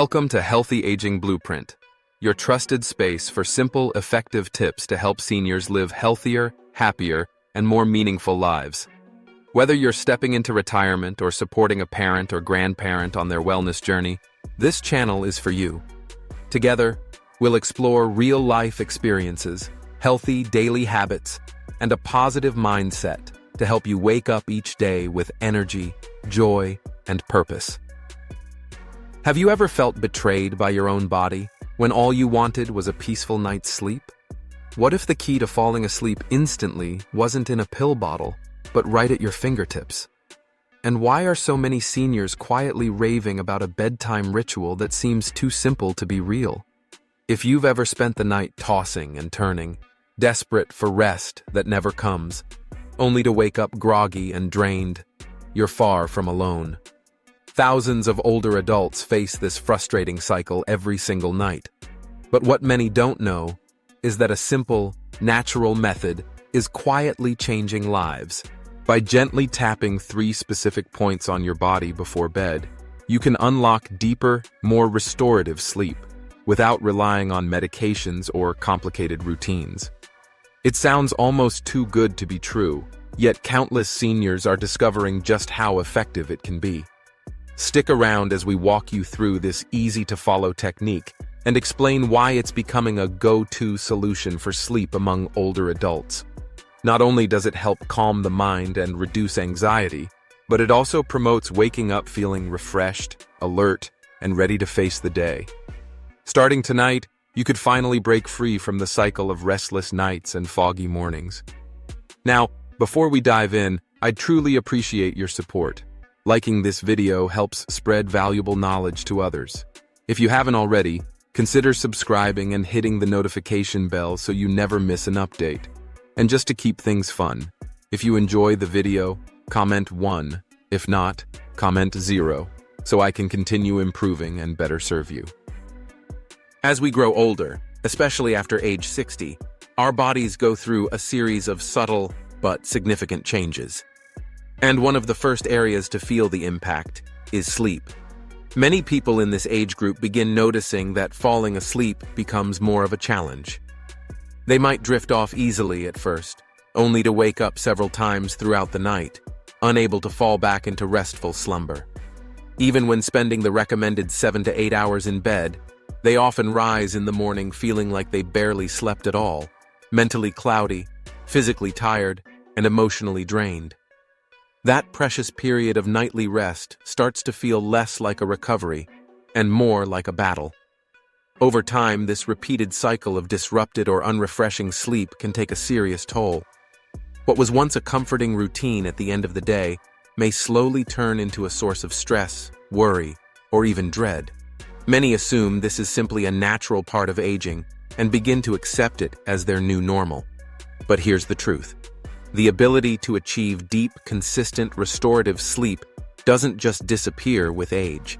Welcome to Healthy Aging Blueprint, your trusted space for simple, effective tips to help seniors live healthier, happier, and more meaningful lives. Whether you're stepping into retirement or supporting a parent or grandparent on their wellness journey, this channel is for you. Together, we'll explore real-life experiences, healthy daily habits, and a positive mindset to help you wake up each day with energy, joy, and purpose. Have you ever felt betrayed by your own body when all you wanted was a peaceful night's sleep? What if the key to falling asleep instantly wasn't in a pill bottle, but right at your fingertips? And why are so many seniors quietly raving about a bedtime ritual that seems too simple to be real? If you've ever spent the night tossing and turning, desperate for rest that never comes, only to wake up groggy and drained, you're far from alone. Thousands of older adults face this frustrating cycle every single night. But what many don't know is that a simple, natural method is quietly changing lives. By gently tapping 3 specific points on your body before bed, you can unlock deeper, more restorative sleep without relying on medications or complicated routines. It sounds almost too good to be true, yet countless seniors are discovering just how effective it can be. Stick around as we walk you through this easy-to-follow technique and explain why it's becoming a go-to solution for sleep among older adults. Not only does it help calm the mind and reduce anxiety, but it also promotes waking up feeling refreshed, alert, and ready to face the day. Starting tonight, you could finally break free from the cycle of restless nights and foggy mornings. Now, before we dive in, I'd truly appreciate your support. Liking this video helps spread valuable knowledge to others. If you haven't already, consider subscribing and hitting the notification bell so you never miss an update. And just to keep things fun, if you enjoy the video, comment 1. If not, comment 0, so I can continue improving and better serve you. As we grow older, especially after age 60, our bodies go through a series of subtle but significant changes. And one of the first areas to feel the impact is sleep. Many people in this age group begin noticing that falling asleep becomes more of a challenge. They might drift off easily at first, only to wake up several times throughout the night, unable to fall back into restful slumber. Even when spending the recommended 7 to 8 hours in bed, they often rise in the morning feeling like they barely slept at all, mentally cloudy, physically tired, and emotionally drained. That precious period of nightly rest starts to feel less like a recovery and more like a battle. Over time, this repeated cycle of disrupted or unrefreshing sleep can take a serious toll. What was once a comforting routine at the end of the day may slowly turn into a source of stress, worry, or even dread. Many assume this is simply a natural part of aging and begin to accept it as their new normal. But here's the truth. The ability to achieve deep, consistent, restorative sleep doesn't just disappear with age.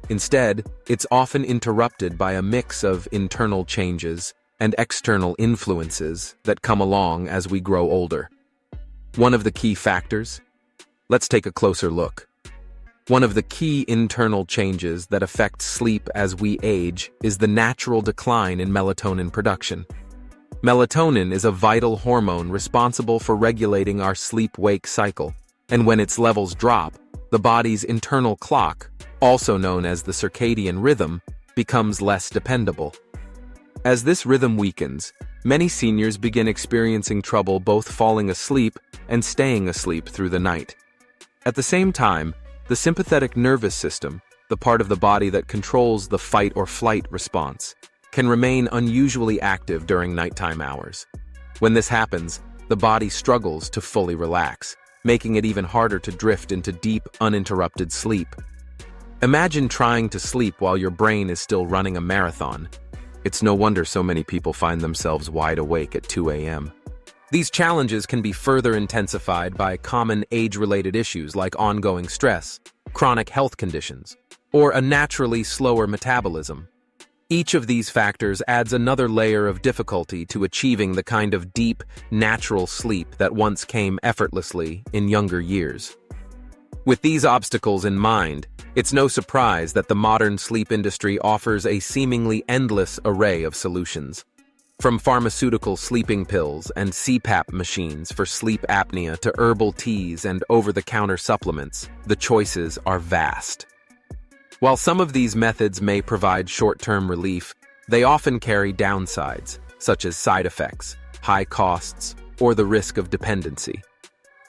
Instead, it's often interrupted by a mix of internal changes and external influences that come along as we grow older. One of the key factors? Let's take a closer look. One of the key internal changes that affect sleep as we age is the natural decline in melatonin production. Melatonin is a vital hormone responsible for regulating our sleep-wake cycle, and when its levels drop, the body's internal clock, also known as the circadian rhythm, becomes less dependable. As this rhythm weakens, many seniors begin experiencing trouble both falling asleep and staying asleep through the night. At the same time, the sympathetic nervous system, the part of the body that controls the fight or flight response, can remain unusually active during nighttime hours. When this happens, the body struggles to fully relax, making it even harder to drift into deep, uninterrupted sleep. Imagine trying to sleep while your brain is still running a marathon. It's no wonder so many people find themselves wide awake at 2 a.m. These challenges can be further intensified by common age-related issues like ongoing stress, chronic health conditions, or a naturally slower metabolism. Each of these factors adds another layer of difficulty to achieving the kind of deep, natural sleep that once came effortlessly in younger years. With these obstacles in mind, it's no surprise that the modern sleep industry offers a seemingly endless array of solutions. From pharmaceutical sleeping pills and CPAP machines for sleep apnea to herbal teas and over-the-counter supplements, the choices are vast. While some of these methods may provide short-term relief, they often carry downsides, such as side effects, high costs, or the risk of dependency.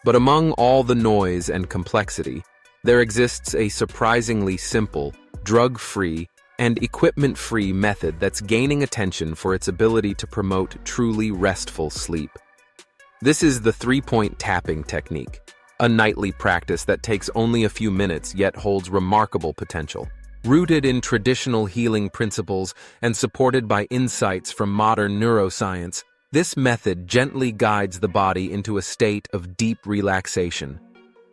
But among all the noise and complexity, there exists a surprisingly simple, drug-free, and equipment-free method that's gaining attention for its ability to promote truly restful sleep. This is the three-point tapping technique, a nightly practice that takes only a few minutes yet holds remarkable potential. Rooted in traditional healing principles and supported by insights from modern neuroscience, this method gently guides the body into a state of deep relaxation.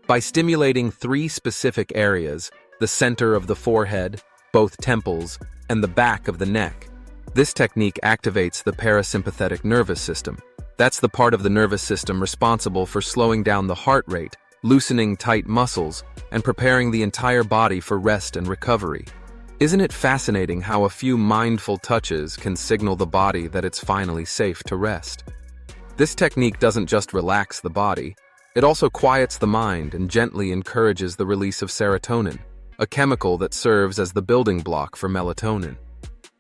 By stimulating three specific areas, the center of the forehead, both temples, and the back of the neck, this technique activates the parasympathetic nervous system. That's the part of the nervous system responsible for slowing down the heart rate, loosening tight muscles, and preparing the entire body for rest and recovery. Isn't it fascinating how a few mindful touches can signal the body that it's finally safe to rest? This technique doesn't just relax the body, it also quiets the mind and gently encourages the release of serotonin, a chemical that serves as the building block for melatonin.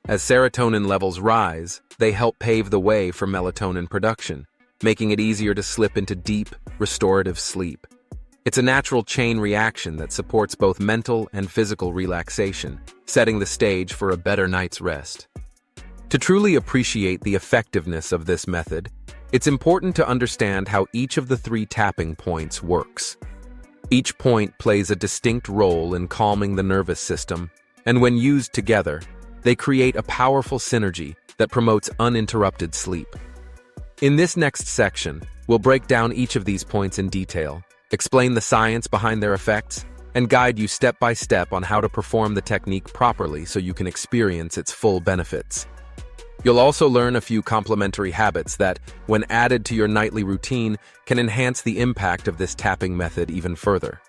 As serotonin levels rise, they help pave the way for melatonin production, making it easier to slip into deep, restorative sleep. It's a natural chain reaction that supports both mental and physical relaxation, setting the stage for a better night's rest. To truly appreciate the effectiveness of this method, it's important to understand how each of the three tapping points works. Each point plays a distinct role in calming the nervous system, and when used together, they create a powerful synergy that promotes uninterrupted sleep. In this next section, we'll break down each of these points in detail, explain the science behind their effects, and guide you step by step on how to perform the technique properly so you can experience its full benefits. You'll also learn a few complementary habits that, when added to your nightly routine, can enhance the impact of this tapping method even further.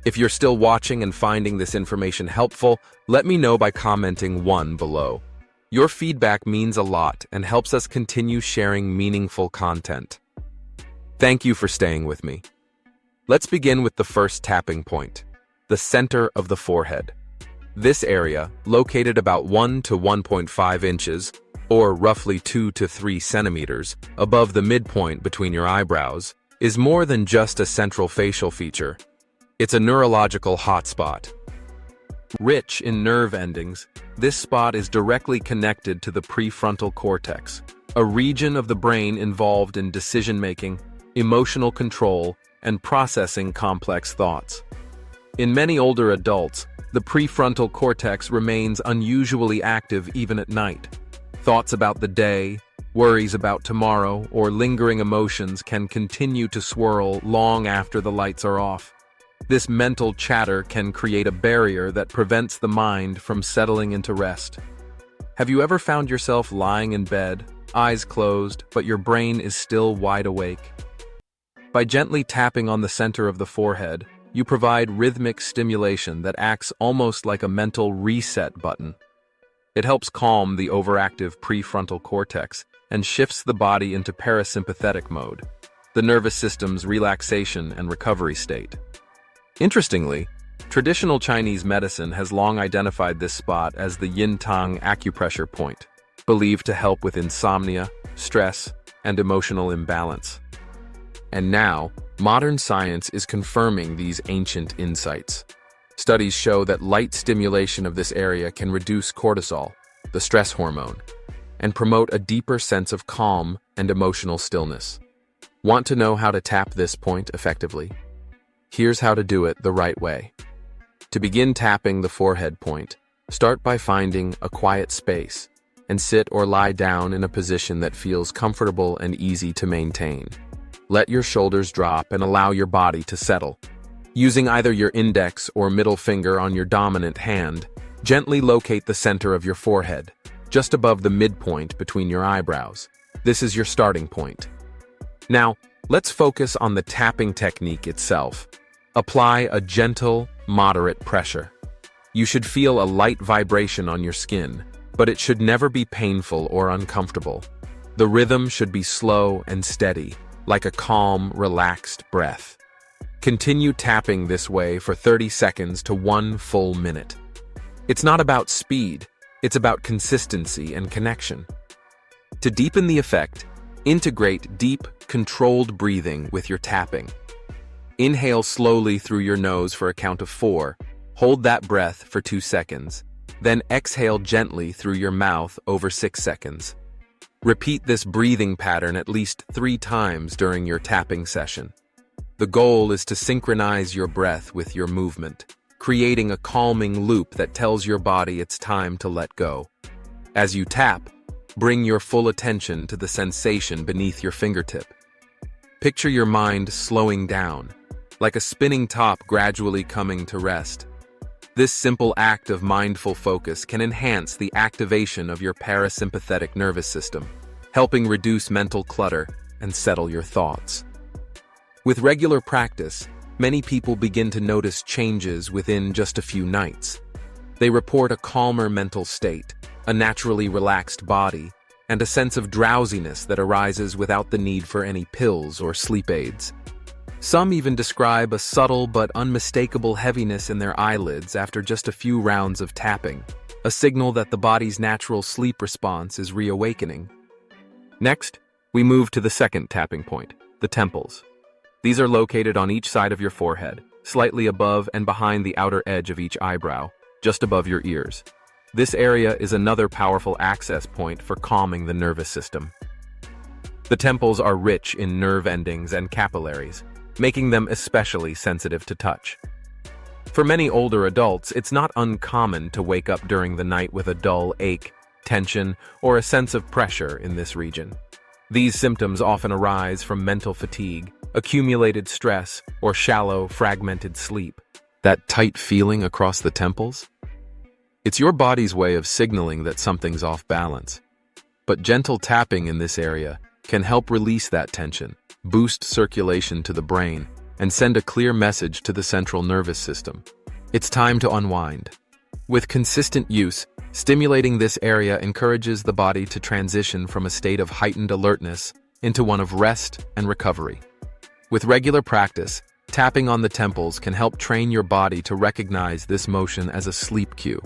If you're still watching and finding this information helpful, let me know by commenting 1 below. Your feedback means a lot and helps us continue sharing meaningful content. Thank you for staying with me. Let's begin with the first tapping point, the center of the forehead. This area, located about 1 to 1.5 inches, or roughly 2 to 3 centimeters, above the midpoint between your eyebrows, is more than just a central facial feature. It's a neurological hotspot. Rich in nerve endings, this spot is directly connected to the prefrontal cortex, a region of the brain involved in decision-making, emotional control, and processing complex thoughts. In many older adults, the prefrontal cortex remains unusually active even at night. Thoughts about the day, worries about tomorrow, or lingering emotions can continue to swirl long after the lights are off. This mental chatter can create a barrier that prevents the mind from settling into rest. Have you ever found yourself lying in bed, eyes closed, but your brain is still wide awake? By gently tapping on the center of the forehead, you provide rhythmic stimulation that acts almost like a mental reset button. It helps calm the overactive prefrontal cortex and shifts the body into parasympathetic mode, the nervous system's relaxation and recovery state. Interestingly, traditional Chinese medicine has long identified this spot as the yin-tang acupressure point, believed to help with insomnia, stress, and emotional imbalance. And now, modern science is confirming these ancient insights. Studies show that light stimulation of this area can reduce cortisol, the stress hormone, and promote a deeper sense of calm and emotional stillness. Want to know how to tap this point effectively? Here's how to do it the right way. To begin tapping the forehead point, start by finding a quiet space and sit or lie down in a position that feels comfortable and easy to maintain. Let your shoulders drop and allow your body to settle. Using either your index or middle finger on your dominant hand, gently locate the center of your forehead, just above the midpoint between your eyebrows. This is your starting point. Now, let's focus on the tapping technique itself. Apply a gentle, moderate pressure. You should feel a light vibration on your skin, but it should never be painful or uncomfortable. The rhythm should be slow and steady, like a calm, relaxed breath. Continue tapping this way for 30 seconds to 1 full minute. It's not about speed, it's about consistency and connection. To deepen the effect, integrate deep, controlled breathing with your tapping. Inhale slowly through your nose for a count of 4. Hold that breath for 2 seconds. Then exhale gently through your mouth over 6 seconds. Repeat this breathing pattern at least 3 times during your tapping session. The goal is to synchronize your breath with your movement, creating a calming loop that tells your body it's time to let go. As you tap, bring your full attention to the sensation beneath your fingertip. Picture your mind slowing down, like a spinning top gradually coming to rest. This simple act of mindful focus can enhance the activation of your parasympathetic nervous system, helping reduce mental clutter and settle your thoughts. With regular practice, many people begin to notice changes within just a few nights. They report a calmer mental state, a naturally relaxed body, and a sense of drowsiness that arises without the need for any pills or sleep aids. Some even describe a subtle but unmistakable heaviness in their eyelids after just a few rounds of tapping, a signal that the body's natural sleep response is reawakening. Next, we move to the second tapping point, the temples. These are located on each side of your forehead, slightly above and behind the outer edge of each eyebrow, just above your ears. This area is another powerful access point for calming the nervous system. The temples are rich in nerve endings and capillaries, making them especially sensitive to touch. For many older adults, it's not uncommon to wake up during the night with a dull ache, tension, or a sense of pressure in this region. These symptoms often arise from mental fatigue, accumulated stress, or shallow, fragmented sleep. That tight feeling across the temples? It's your body's way of signaling that something's off balance. But gentle tapping in this area can help release that tension, boost circulation to the brain, and send a clear message to the central nervous system. It's time to unwind. With consistent use, stimulating this area encourages the body to transition from a state of heightened alertness into one of rest and recovery. With regular practice, tapping on the temples can help train your body to recognize this motion as a sleep cue.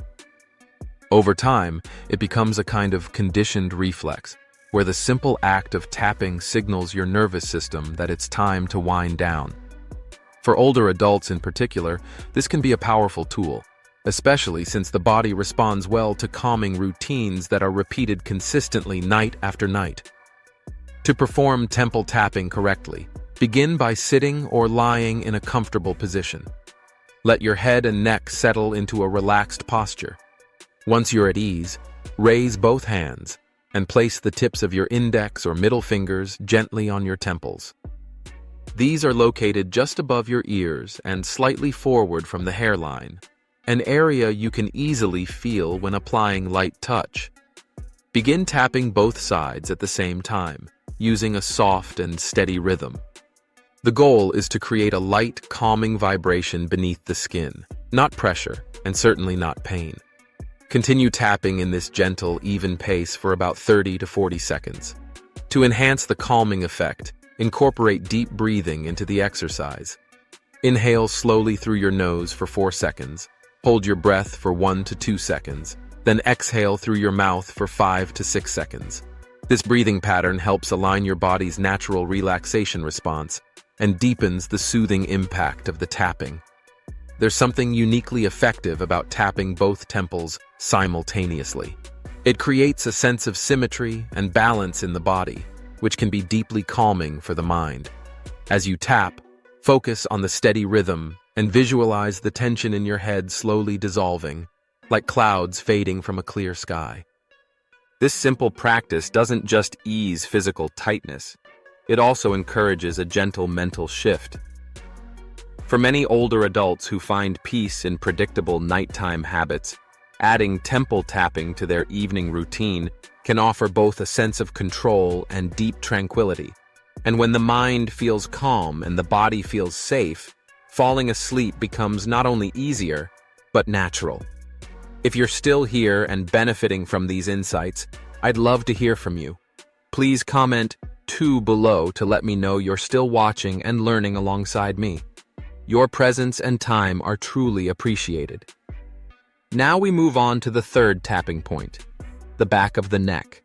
Over time, it becomes a kind of conditioned reflex, where the simple act of tapping signals your nervous system that it's time to wind down. For older adults in particular, this can be a powerful tool, especially since the body responds well to calming routines that are repeated consistently night after night. To perform temple tapping correctly, begin by sitting or lying in a comfortable position. Let your head and neck settle into a relaxed posture. Once you're at ease, raise both hands and place the tips of your index or middle fingers gently on your temples. These are located just above your ears and slightly forward from the hairline, an area you can easily feel when applying light touch. Begin tapping both sides at the same time, using a soft and steady rhythm. The goal is to create a light, calming vibration beneath the skin, not pressure, and certainly not pain. Continue tapping in this gentle, even pace for about 30 to 40 seconds. To enhance the calming effect, incorporate deep breathing into the exercise. Inhale slowly through your nose for 4 seconds, hold your breath for 1 to 2 seconds, then exhale through your mouth for 5 to 6 seconds. This breathing pattern helps align your body's natural relaxation response and deepens the soothing impact of the tapping. There's something uniquely effective about tapping both temples simultaneously. It creates a sense of symmetry and balance in the body, which can be deeply calming for the mind. As you tap, focus on the steady rhythm and visualize the tension in your head slowly dissolving, like clouds fading from a clear sky. This simple practice doesn't just ease physical tightness, it also encourages a gentle mental shift. For many older adults who find peace in predictable nighttime habits, adding temple tapping to their evening routine can offer both a sense of control and deep tranquility. And when the mind feels calm and the body feels safe, falling asleep becomes not only easier, but natural. If you're still here and benefiting from these insights, I'd love to hear from you. Please comment 2 below to let me know you're still watching and learning alongside me. Your presence and time are truly appreciated. Now we move on to the third tapping point, the back of the neck.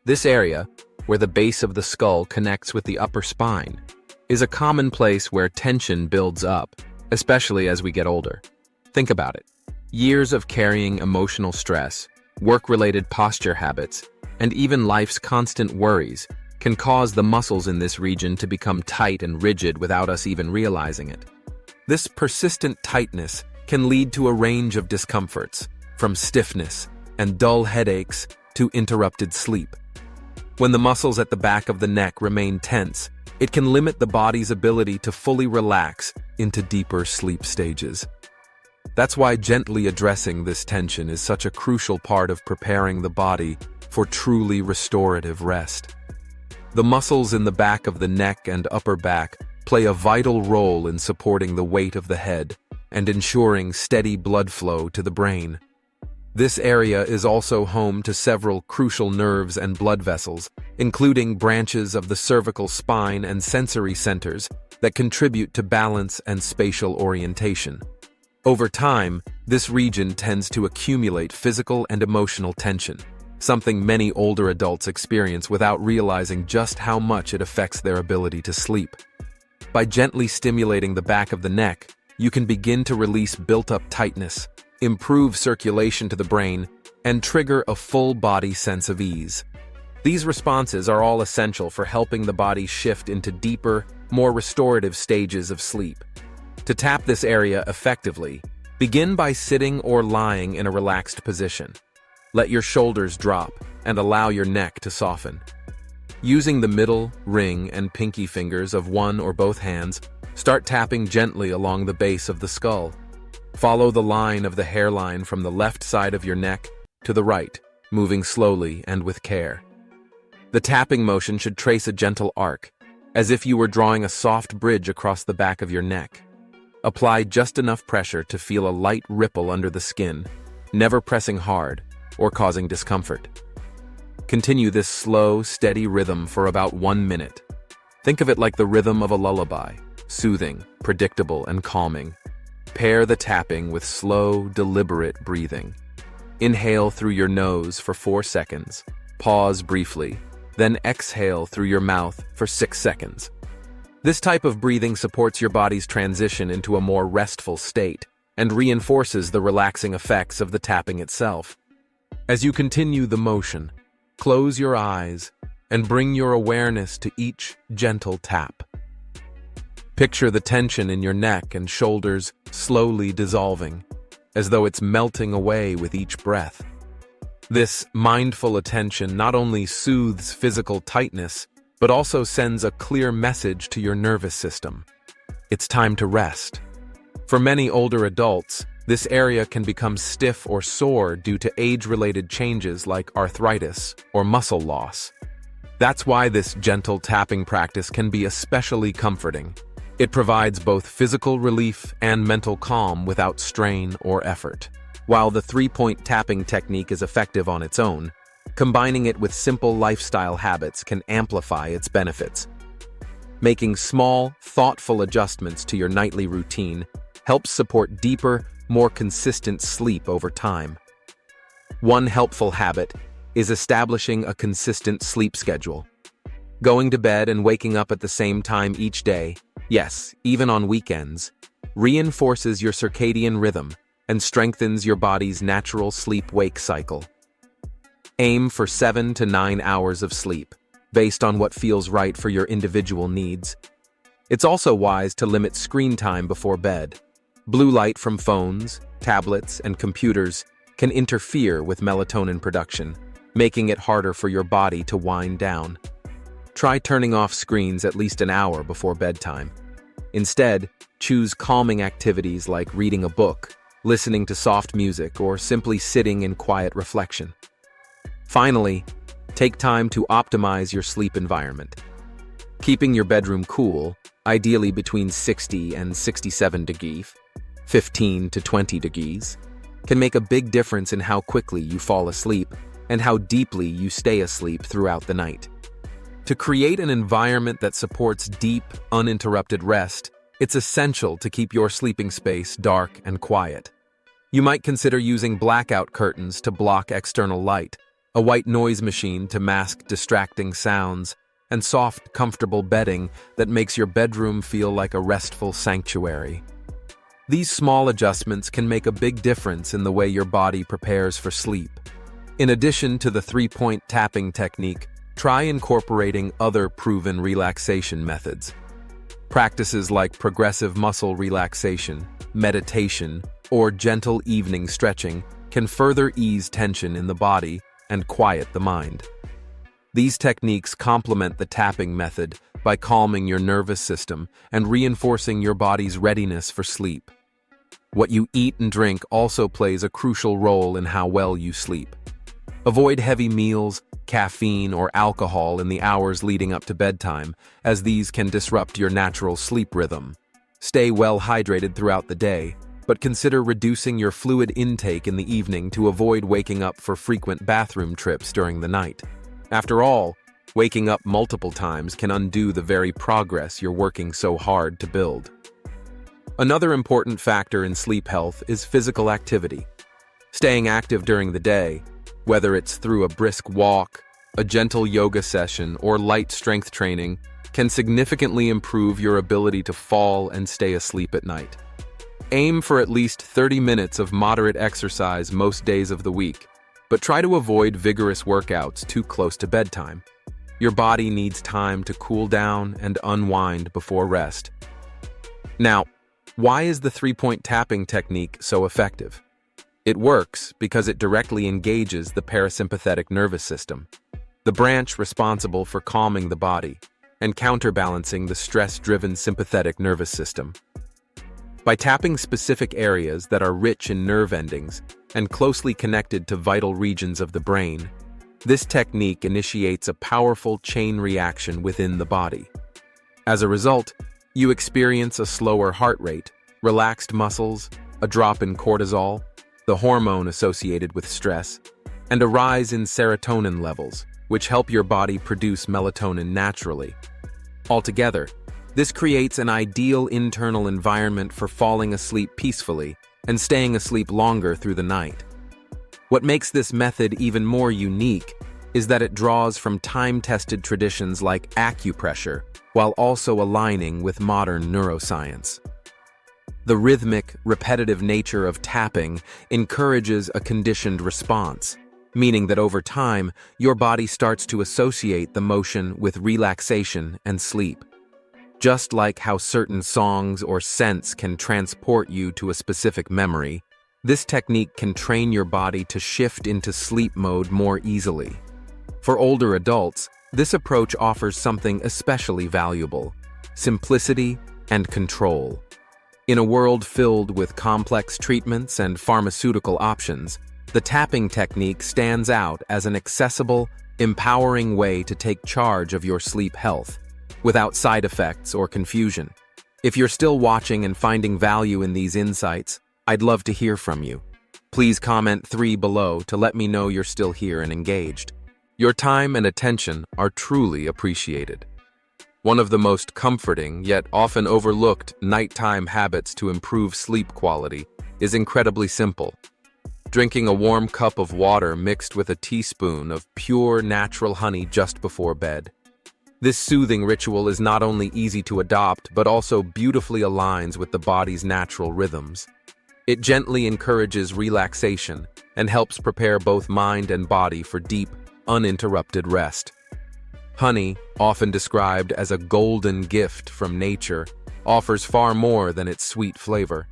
This area, where the base of the skull connects with the upper spine, is a common place where tension builds up, especially as we get older. Think about it. Years of carrying emotional stress, work-related posture habits, and even life's constant worries can cause the muscles in this region to become tight and rigid without us even realizing it. This persistent tightness can lead to a range of discomforts, from stiffness and dull headaches to interrupted sleep. When the muscles at the back of the neck remain tense, it can limit the body's ability to fully relax into deeper sleep stages. That's why gently addressing this tension is such a crucial part of preparing the body for truly restorative rest. The muscles in the back of the neck and upper back play a vital role in supporting the weight of the head and ensuring steady blood flow to the brain. This area is also home to several crucial nerves and blood vessels, including branches of the cervical spine and sensory centers that contribute to balance and spatial orientation. Over time, this region tends to accumulate physical and emotional tension, something many older adults experience without realizing just how much it affects their ability to sleep. By gently stimulating the back of the neck, you can begin to release built-up tightness, improve circulation to the brain, and trigger a full-body sense of ease. These responses are all essential for helping the body shift into deeper, more restorative stages of sleep. To tap this area effectively, begin by sitting or lying in a relaxed position. Let your shoulders drop and allow your neck to soften. Using the middle, ring, and pinky fingers of one or both hands, start tapping gently along the base of the skull. Follow the line of the hairline from the left side of your neck to the right, moving slowly and with care. The tapping motion should trace a gentle arc, as if you were drawing a soft bridge across the back of your neck. Apply just enough pressure to feel a light ripple under the skin, never pressing hard or causing discomfort. Continue this slow, steady rhythm for about 1 minute. Think of it like the rhythm of a lullaby, soothing, predictable, and calming. Pair the tapping with slow, deliberate breathing. Inhale through your nose for 4 seconds, pause briefly, then exhale through your mouth for 6 seconds. This type of breathing supports your body's transition into a more restful state and reinforces the relaxing effects of the tapping itself. As you continue the motion, close your eyes and bring your awareness to each gentle tap. Picture the tension in your neck and shoulders slowly dissolving, as though it's melting away with each breath. This mindful attention not only soothes physical tightness, but also sends a clear message to your nervous system. It's time to rest. For many older adults, this area can become stiff or sore due to age-related changes like arthritis or muscle loss. That's why this gentle tapping practice can be especially comforting. It provides both physical relief and mental calm without strain or effort. While the 3-point tapping technique is effective on its own, combining it with simple lifestyle habits can amplify its benefits. Making small, thoughtful adjustments to your nightly routine helps support deeper, more consistent sleep over time. One helpful habit is establishing a consistent sleep schedule. Going to bed and waking up at the same time each day, yes, even on weekends, reinforces your circadian rhythm and strengthens your body's natural sleep-wake cycle. Aim for 7 to 9 hours of sleep, based on what feels right for your individual needs. It's also wise to limit screen time before bed. Blue light from phones, tablets, and computers can interfere with melatonin production, making it harder for your body to wind down. Try turning off screens at least an hour before bedtime. Instead, choose calming activities like reading a book, listening to soft music, or simply sitting in quiet reflection. Finally, take time to optimize your sleep environment. Keeping your bedroom cool, ideally between 60 and 67 degrees, 15 to 20 degrees, can make a big difference in how quickly you fall asleep and how deeply you stay asleep throughout the night. To create an environment that supports deep, uninterrupted rest, it's essential to keep your sleeping space dark and quiet. You might consider using blackout curtains to block external light, a white noise machine to mask distracting sounds, and soft, comfortable bedding that makes your bedroom feel like a restful sanctuary. These small adjustments can make a big difference in the way your body prepares for sleep. In addition to the three-point tapping technique, try incorporating other proven relaxation methods. Practices like progressive muscle relaxation, meditation, or gentle evening stretching can further ease tension in the body and quiet the mind. These techniques complement the tapping method by calming your nervous system and reinforcing your body's readiness for sleep. What you eat and drink also plays a crucial role in how well you sleep. Avoid heavy meals, caffeine, or alcohol in the hours leading up to bedtime, as these can disrupt your natural sleep rhythm. Stay well hydrated throughout the day, but consider reducing your fluid intake in the evening to avoid waking up for frequent bathroom trips during the night. After all, waking up multiple times can undo the very progress you're working so hard to build. Another important factor in sleep health is physical activity. Staying active during the day, whether it's through a brisk walk, a gentle yoga session, or light strength training, can significantly improve your ability to fall and stay asleep at night. Aim for at least 30 minutes of moderate exercise most days of the week, but try to avoid vigorous workouts too close to bedtime. Your body needs time to cool down and unwind before rest. Now, why is the three-point tapping technique so effective? It works because it directly engages the parasympathetic nervous system, the branch responsible for calming the body and counterbalancing the stress-driven sympathetic nervous system. By tapping specific areas that are rich in nerve endings and closely connected to vital regions of the brain, this technique initiates a powerful chain reaction within the body. As a result, you experience a slower heart rate, relaxed muscles, a drop in cortisol, the hormone associated with stress, and a rise in serotonin levels, which help your body produce melatonin naturally. Altogether, this creates an ideal internal environment for falling asleep peacefully and staying asleep longer through the night. What makes this method even more unique is that it draws from time-tested traditions like acupressure, while also aligning with modern neuroscience. The rhythmic, repetitive nature of tapping encourages a conditioned response, meaning that over time, your body starts to associate the motion with relaxation and sleep. Just like how certain songs or scents can transport you to a specific memory, this technique can train your body to shift into sleep mode more easily. For older adults, this approach offers something especially valuable: simplicity and control. In a world filled with complex treatments and pharmaceutical options, the tapping technique stands out as an accessible, empowering way to take charge of your sleep health, without side effects or confusion. If you're still watching and finding value in these insights, I'd love to hear from you. Please comment 3 below to let me know you're still here and engaged. Your time and attention are truly appreciated. One of the most comforting yet often overlooked nighttime habits to improve sleep quality is incredibly simple: drinking a warm cup of water mixed with a teaspoon of pure natural honey just before bed. This soothing ritual is not only easy to adopt but also beautifully aligns with the body's natural rhythms. It gently encourages relaxation and helps prepare both mind and body for deep, uninterrupted rest. Honey, often described as a golden gift from nature, offers far more than its sweet flavor.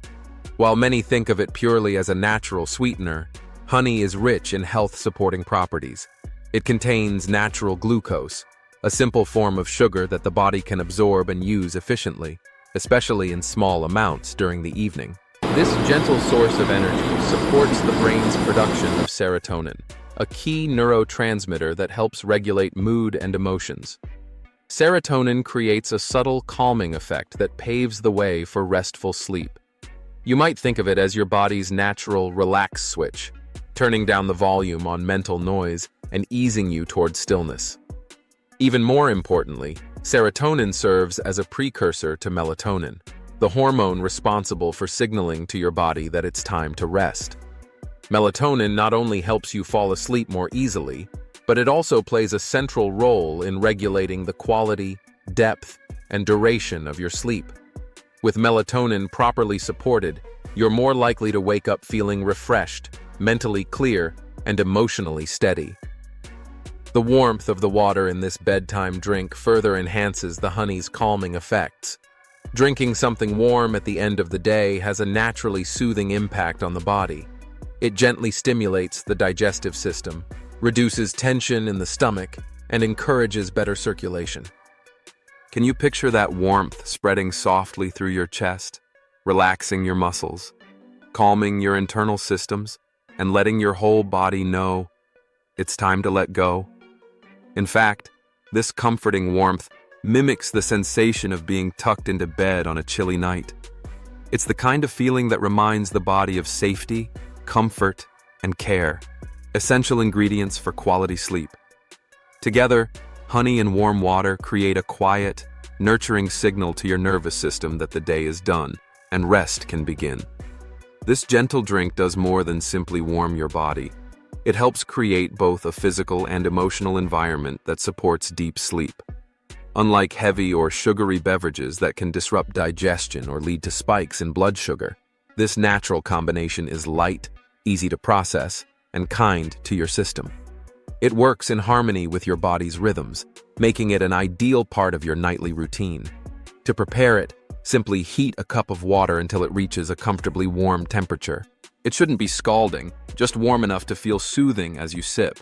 While many think of it purely as a natural sweetener, honey is rich in health-supporting properties. It contains natural glucose, a simple form of sugar that the body can absorb and use efficiently, especially in small amounts during the evening. This gentle source of energy supports the brain's production of serotonin, a key neurotransmitter that helps regulate mood and emotions. Serotonin creates a subtle calming effect that paves the way for restful sleep. You might think of it as your body's natural relax switch, turning down the volume on mental noise and easing you toward stillness. Even more importantly, serotonin serves as a precursor to melatonin, the hormone responsible for signaling to your body that it's time to rest. Melatonin not only helps you fall asleep more easily, but it also plays a central role in regulating the quality, depth, and duration of your sleep. With melatonin properly supported, you're more likely to wake up feeling refreshed, mentally clear, and emotionally steady. The warmth of the water in this bedtime drink further enhances the honey's calming effects. Drinking something warm at the end of the day has a naturally soothing impact on the body. It gently stimulates the digestive system, reduces tension in the stomach, and encourages better circulation. Can you picture that warmth spreading softly through your chest, relaxing your muscles, calming your internal systems, and letting your whole body know it's time to let go? In fact, this comforting warmth mimics the sensation of being tucked into bed on a chilly night. It's the kind of feeling that reminds the body of safety, comfort, and care, essential ingredients for quality sleep. Together, honey and warm water create a quiet, nurturing signal to your nervous system that the day is done and rest can begin. This gentle drink does more than simply warm your body. It helps create both a physical and emotional environment that supports deep sleep. Unlike heavy or sugary beverages that can disrupt digestion or lead to spikes in blood sugar, this natural combination is light, easy to process, and kind to your system. It works in harmony with your body's rhythms, making it an ideal part of your nightly routine. To prepare it, simply heat a cup of water until it reaches a comfortably warm temperature. It shouldn't be scalding, just warm enough to feel soothing as you sip.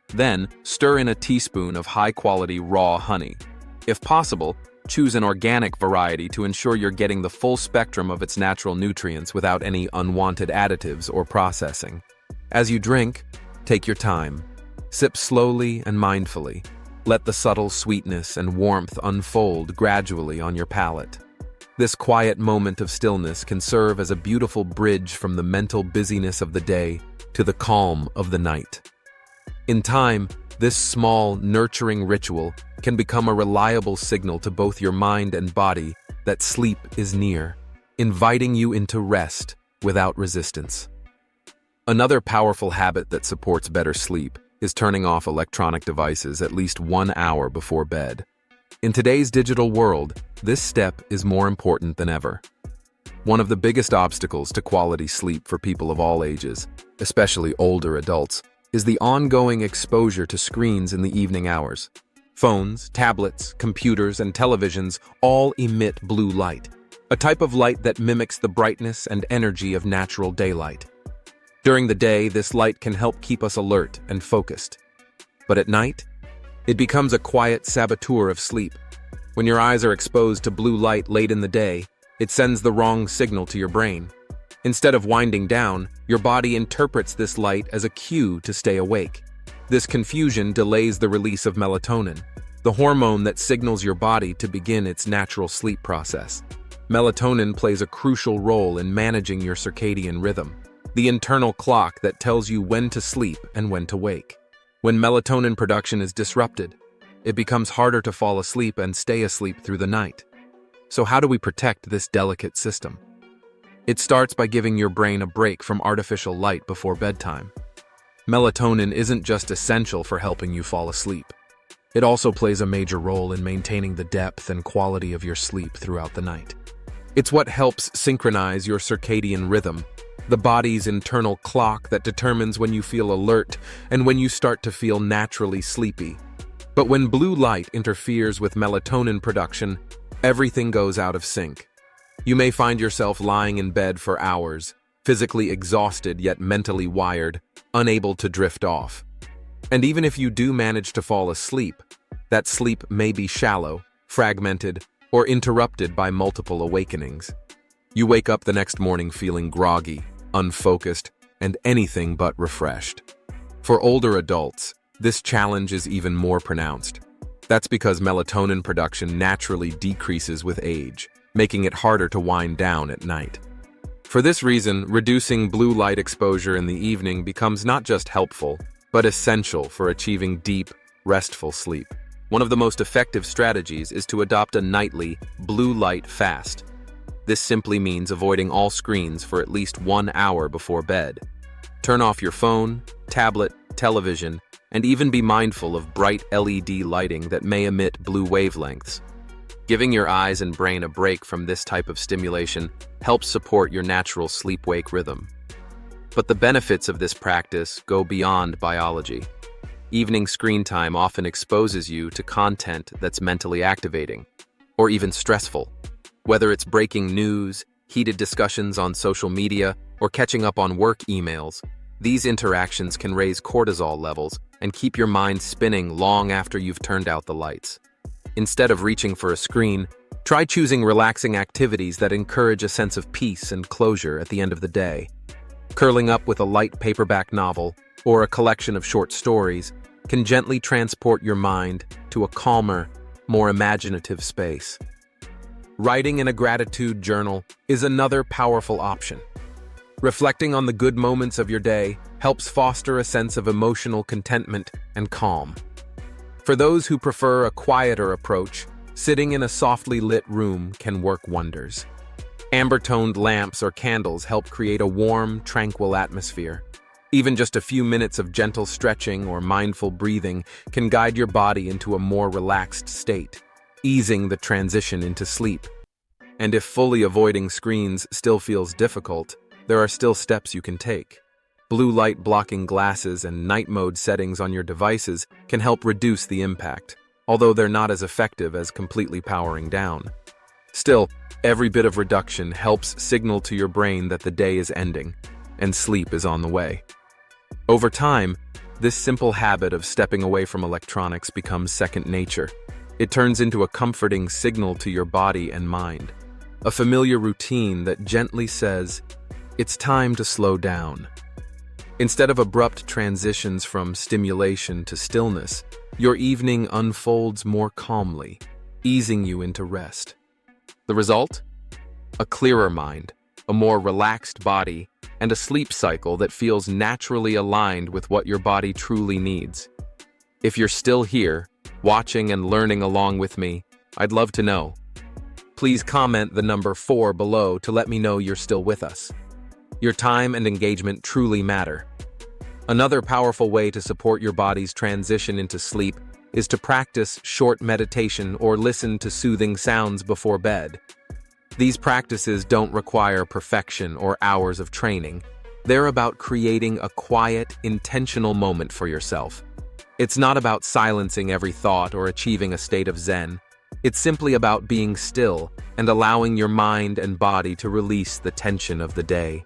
Then, stir in a teaspoon of high-quality raw honey. If possible, choose an organic variety to ensure you're getting the full spectrum of its natural nutrients without any unwanted additives or processing. As you drink, take your time. Sip slowly and mindfully. Let the subtle sweetness and warmth unfold gradually on your palate. This quiet moment of stillness can serve as a beautiful bridge from the mental busyness of the day to the calm of the night. In time, this small, nurturing ritual can become a reliable signal to both your mind and body that sleep is near, inviting you into rest without resistance. Another powerful habit that supports better sleep is turning off electronic devices at least 1 hour before bed. In today's digital world, this step is more important than ever. One of the biggest obstacles to quality sleep for people of all ages, especially older adults, is the ongoing exposure to screens in the evening hours. Phones, tablets, computers, and televisions all emit blue light, a type of light that mimics the brightness and energy of natural daylight. During the day, this light can help keep us alert and focused. But at night, it becomes a quiet saboteur of sleep. When your eyes are exposed to blue light late in the day, it sends the wrong signal to your brain. Instead of winding down, your body interprets this light as a cue to stay awake. This confusion delays the release of melatonin, the hormone that signals your body to begin its natural sleep process. Melatonin plays a crucial role in managing your circadian rhythm, the internal clock that tells you when to sleep and when to wake. When melatonin production is disrupted, it becomes harder to fall asleep and stay asleep through the night. So how do we protect this delicate system? It starts by giving your brain a break from artificial light before bedtime. Melatonin isn't just essential for helping you fall asleep. It also plays a major role in maintaining the depth and quality of your sleep throughout the night. It's what helps synchronize your circadian rhythm, the body's internal clock that determines when you feel alert and when you start to feel naturally sleepy. But when blue light interferes with melatonin production, everything goes out of sync. You may find yourself lying in bed for hours, physically exhausted yet mentally wired, unable to drift off. And even if you do manage to fall asleep, that sleep may be shallow, fragmented, or interrupted by multiple awakenings. You wake up the next morning feeling groggy, unfocused, and anything but refreshed. For older adults, this challenge is even more pronounced. That's because melatonin production naturally decreases with age, making it harder to wind down at night. For this reason, reducing blue light exposure in the evening becomes not just helpful, but essential for achieving deep, restful sleep. One of the most effective strategies is to adopt a nightly blue light fast. This simply means avoiding all screens for at least 1 hour before bed. Turn off your phone, tablet, television, and even be mindful of bright LED lighting that may emit blue wavelengths. Giving your eyes and brain a break from this type of stimulation helps support your natural sleep-wake rhythm. But the benefits of this practice go beyond biology. Evening screen time often exposes you to content that's mentally activating, or even stressful. Whether it's breaking news, heated discussions on social media, or catching up on work emails, these interactions can raise cortisol levels and keep your mind spinning long after you've turned out the lights. Instead of reaching for a screen, try choosing relaxing activities that encourage a sense of peace and closure at the end of the day. Curling up with a light paperback novel or a collection of short stories can gently transport your mind to a calmer, more imaginative space. Writing in a gratitude journal is another powerful option. Reflecting on the good moments of your day helps foster a sense of emotional contentment and calm. For those who prefer a quieter approach, sitting in a softly lit room can work wonders. Amber-toned lamps or candles help create a warm, tranquil atmosphere. Even just a few minutes of gentle stretching or mindful breathing can guide your body into a more relaxed state, easing the transition into sleep. And if fully avoiding screens still feels difficult, there are still steps you can take. Blue light blocking glasses and night mode settings on your devices can help reduce the impact, although they're not as effective as completely powering down. Still, every bit of reduction helps signal to your brain that the day is ending and sleep is on the way. Over time, this simple habit of stepping away from electronics becomes second nature. It turns into a comforting signal to your body and mind, a familiar routine that gently says, "It's time to slow down." Instead of abrupt transitions from stimulation to stillness, your evening unfolds more calmly, easing you into rest. The result? A clearer mind, a more relaxed body, and a sleep cycle that feels naturally aligned with what your body truly needs. If you're still here, watching and learning along with me, I'd love to know. Please comment the number 4 below to let me know you're still with us. Your time and engagement truly matter. Another powerful way to support your body's transition into sleep is to practice short meditation or listen to soothing sounds before bed. These practices don't require perfection or hours of training. They're about creating a quiet, intentional moment for yourself. It's not about silencing every thought or achieving a state of zen. It's simply about being still and allowing your mind and body to release the tension of the day.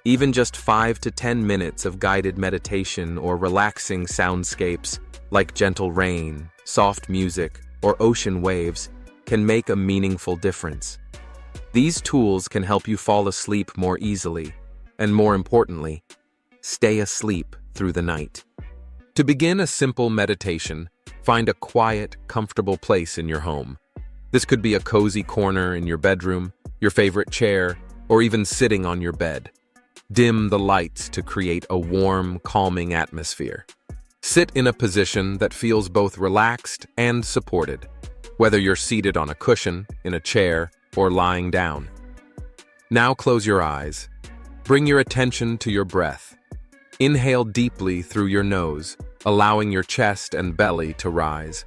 Even just 5 to 10 minutes of guided meditation or relaxing soundscapes like gentle rain, soft music, or ocean waves can make a meaningful difference. These tools can help you fall asleep more easily, and more importantly, stay asleep through the night. To begin a simple meditation, find a quiet, comfortable place in your home. This could be a cozy corner in your bedroom, your favorite chair, or even sitting on your bed. Dim the lights to create a warm, calming atmosphere. Sit in a position that feels both relaxed and supported, whether you're seated on a cushion, in a chair, or lying down. Now close your eyes. Bring your attention to your breath. Inhale deeply through your nose, allowing your chest and belly to rise.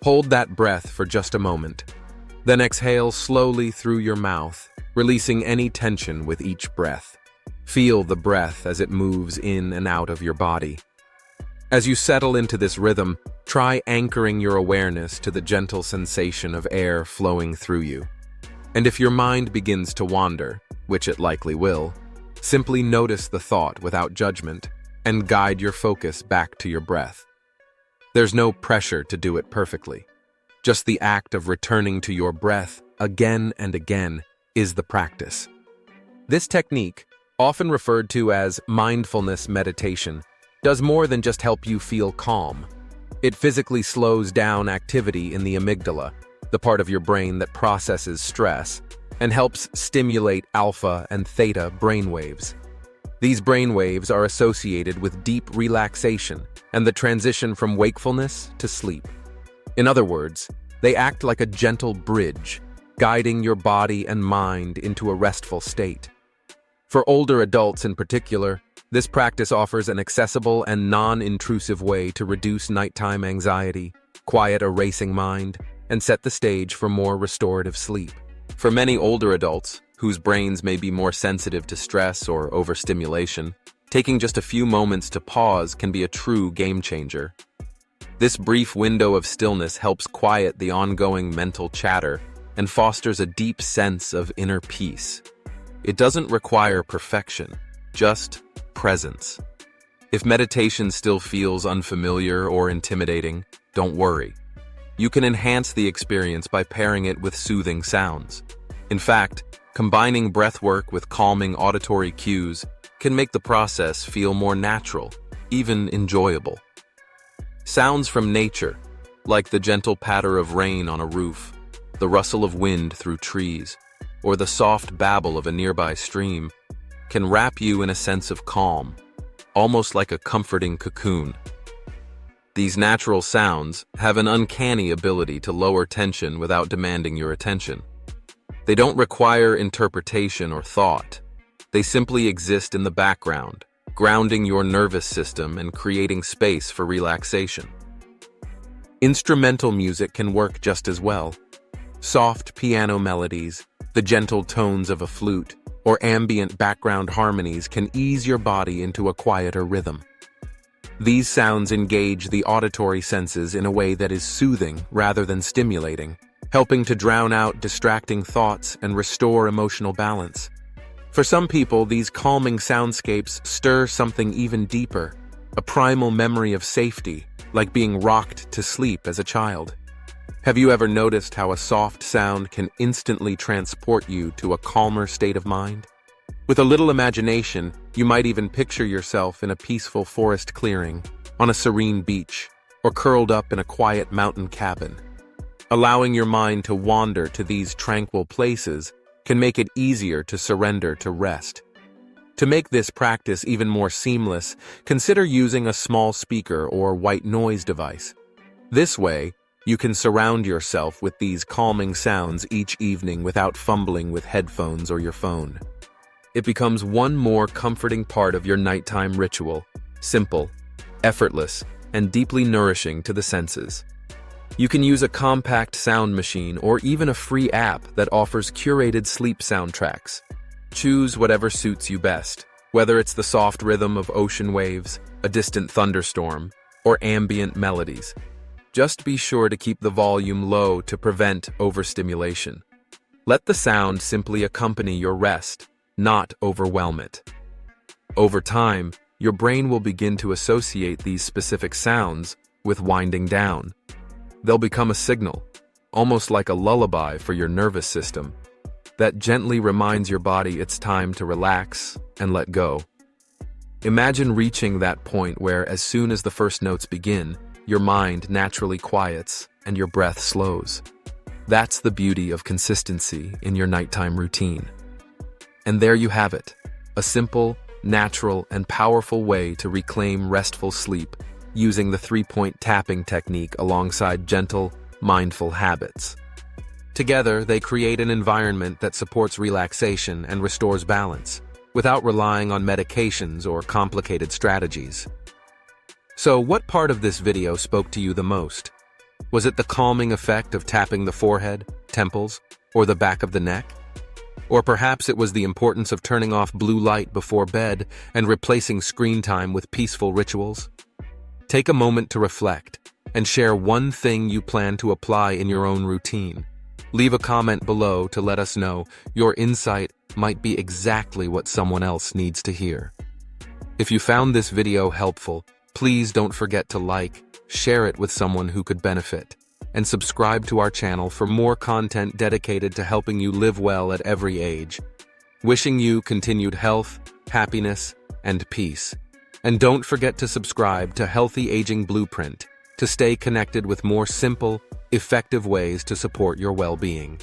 Hold that breath for just a moment. Then exhale slowly through your mouth, releasing any tension with each breath. Feel the breath as it moves in and out of your body. As you settle into this rhythm, try anchoring your awareness to the gentle sensation of air flowing through you. And if your mind begins to wander, which it likely will, simply notice the thought without judgment and guide your focus back to your breath. There's no pressure to do it perfectly. Just the act of returning to your breath again and again is the practice. This technique, often referred to as mindfulness meditation, does more than just help you feel calm. It physically slows down activity in the amygdala, the part of your brain that processes stress, and helps stimulate alpha and theta brainwaves. These brainwaves are associated with deep relaxation and the transition from wakefulness to sleep. In other words, they act like a gentle bridge, guiding your body and mind into a restful state. For older adults in particular, this practice offers an accessible and non-intrusive way to reduce nighttime anxiety, quiet a racing mind, and set the stage for more restorative sleep. For many older adults, whose brains may be more sensitive to stress or overstimulation, taking just a few moments to pause can be a true game changer. This brief window of stillness helps quiet the ongoing mental chatter and fosters a deep sense of inner peace. It doesn't require perfection, just presence. If meditation still feels unfamiliar or intimidating, don't worry. You can enhance the experience by pairing it with soothing sounds. In fact, combining breathwork with calming auditory cues can make the process feel more natural, even enjoyable. Sounds from nature, like the gentle patter of rain on a roof, the rustle of wind through trees, or the soft babble of a nearby stream, can wrap you in a sense of calm, almost like a comforting cocoon. These natural sounds have an uncanny ability to lower tension without demanding your attention. They don't require interpretation or thought. They simply exist in the background, grounding your nervous system and creating space for relaxation. Instrumental music can work just as well. Soft piano melodies, the gentle tones of a flute, or ambient background harmonies can ease your body into a quieter rhythm. These sounds engage the auditory senses in a way that is soothing rather than stimulating, helping to drown out distracting thoughts and restore emotional balance. For some people, these calming soundscapes stir something even deeper, a primal memory of safety, like being rocked to sleep as a child. Have you ever noticed how a soft sound can instantly transport you to a calmer state of mind? With a little imagination, you might even picture yourself in a peaceful forest clearing, on a serene beach, or curled up in a quiet mountain cabin. Allowing your mind to wander to these tranquil places can make it easier to surrender to rest. To make this practice even more seamless, consider using a small speaker or white noise device. This way, you can surround yourself with these calming sounds each evening without fumbling with headphones or your phone. It becomes one more comforting part of your nighttime ritual, simple, effortless, and deeply nourishing to the senses. You can use a compact sound machine or even a free app that offers curated sleep soundtracks. Choose whatever suits you best, whether it's the soft rhythm of ocean waves, a distant thunderstorm, or ambient melodies. Just be sure to keep the volume low to prevent overstimulation. Let the sound simply accompany your rest, not overwhelm it. Over time, your brain will begin to associate these specific sounds with winding down. They'll become a signal, almost like a lullaby for your nervous system, that gently reminds your body it's time to relax and let go. Imagine reaching that point where, as soon as the first notes begin, your mind naturally quiets and your breath slows. That's the beauty of consistency in your nighttime routine. And there you have it, a simple, natural, and powerful way to reclaim restful sleep using the three-point tapping technique alongside gentle, mindful habits. Together, they create an environment that supports relaxation and restores balance, without relying on medications or complicated strategies. So, what part of this video spoke to you the most? Was it the calming effect of tapping the forehead, temples, or the back of the neck? Or perhaps it was the importance of turning off blue light before bed and replacing screen time with peaceful rituals? Take a moment to reflect and share one thing you plan to apply in your own routine. Leave a comment below to let us know. Your insight might be exactly what someone else needs to hear. If you found this video helpful, please don't forget to like, share it with someone who could benefit, and subscribe to our channel for more content dedicated to helping you live well at every age. Wishing you continued health, happiness, and peace. And don't forget to subscribe to Healthy Aging Blueprint to stay connected with more simple, effective ways to support your well-being.